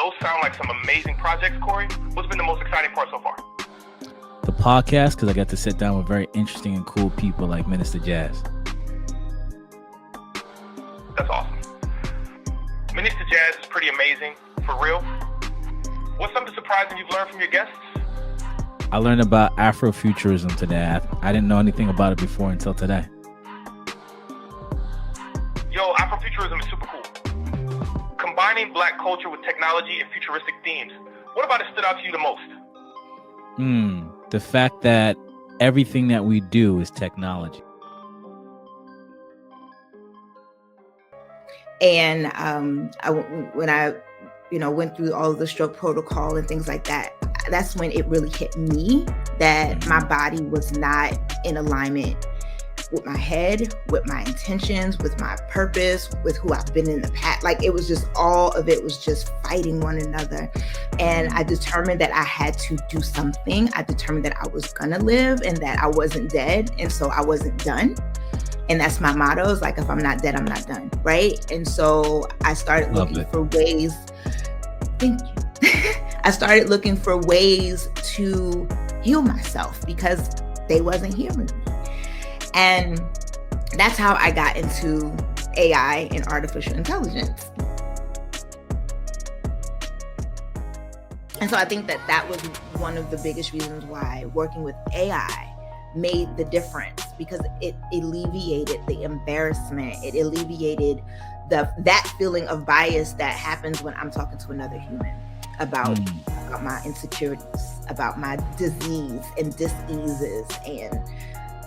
those sound like some amazing projects, Corey. What's been the most exciting part so far? The podcast, because I got to sit down with very interesting and cool people like Minister Jazz. That's awesome. Minister Jazz is pretty amazing, for real. What's something surprising you've learned from your guests? I learned about Afrofuturism today. I didn't know anything about it before until today. Yo, Afrofuturism is super cool. Combining black culture with technology and futuristic themes. What about it stood out to you the most? The fact that everything that we do is technology. And when I went through all of the stroke protocol and things like that, that's when it really hit me that my body was not in alignment with my head, with my intentions, with my purpose, with who I've been in the past. Like, it was just, all of it was just fighting one another. And I determined that I had to do something. I determined that I was gonna live and that I wasn't dead. And so I wasn't done. And that's my motto, is like, if I'm not dead, I'm not done, right? And so I started looking for ways. Thank you. I started looking for ways to heal myself because they wasn't healing me. And that's how I got into AI and artificial intelligence. And so I think that that was one of the biggest reasons why working with AI made the difference, because it alleviated the embarrassment. It alleviated that feeling of bias that happens when I'm talking to another human about my insecurities, about my disease and diseases and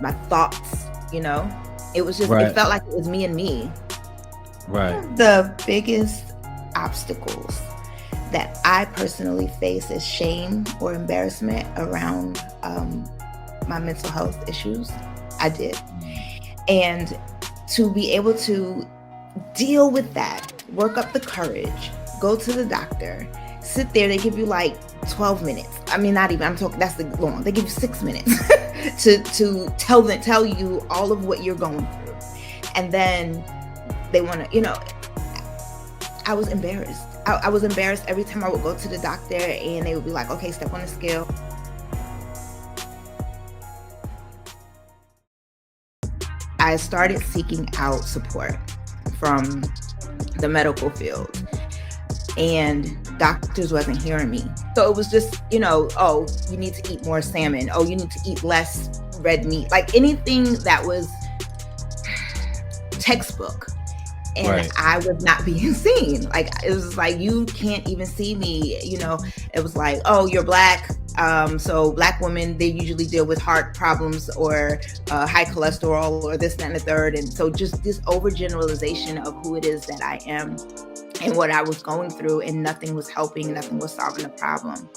my thoughts. It was just, It felt like it was me and me. Right. The biggest obstacles that I personally face is shame or embarrassment around my mental health issues. I did. And to be able to deal with that, work up the courage, go to the doctor, sit there, they give you like 12 minutes. I mean, not even, I'm talking, that's the long. They give you 6 minutes to tell you all of what you're going through. And then they want to, I was embarrassed. I was embarrassed every time I would go to the doctor and they would be like, okay, step on the scale. I started seeking out support from the medical field, and doctors wasn't hearing me. So it was just, oh, you need to eat more salmon. Oh, you need to eat less red meat. Like anything that was textbook. And I was not being seen. Like, it was like, you can't even see me. It was like, oh, you're black. So black women, they usually deal with heart problems or high cholesterol or this, that, and the third. And so just this overgeneralization of who it is that I am and what I was going through, and nothing was helping, nothing was solving the problem.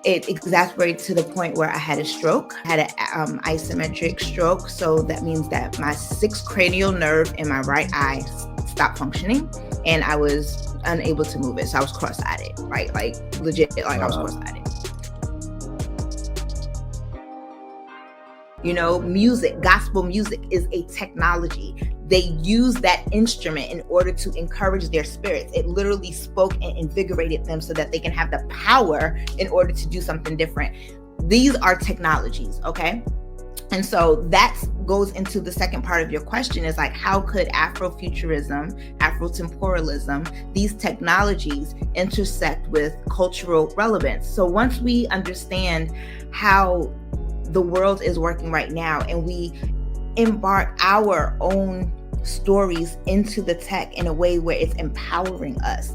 It exacerbated to the point where I had a stroke. I had an asymmetric stroke. So that means that my 6th cranial nerve in my right eye stopped functioning and I was unable to move it. So I was cross-eyed, right? Like legit, like I was cross-eyed. Music, gospel music is a technology. They use that instrument in order to encourage their spirits. It literally spoke and invigorated them so that they can have the power in order to do something different. These are technologies, okay? And so that goes into the second part of your question, is like, how could Afrofuturism, Afrotemporalism, these technologies intersect with cultural relevance? So once we understand how the world is working right now and we embark our own stories into the tech in a way where it's empowering us,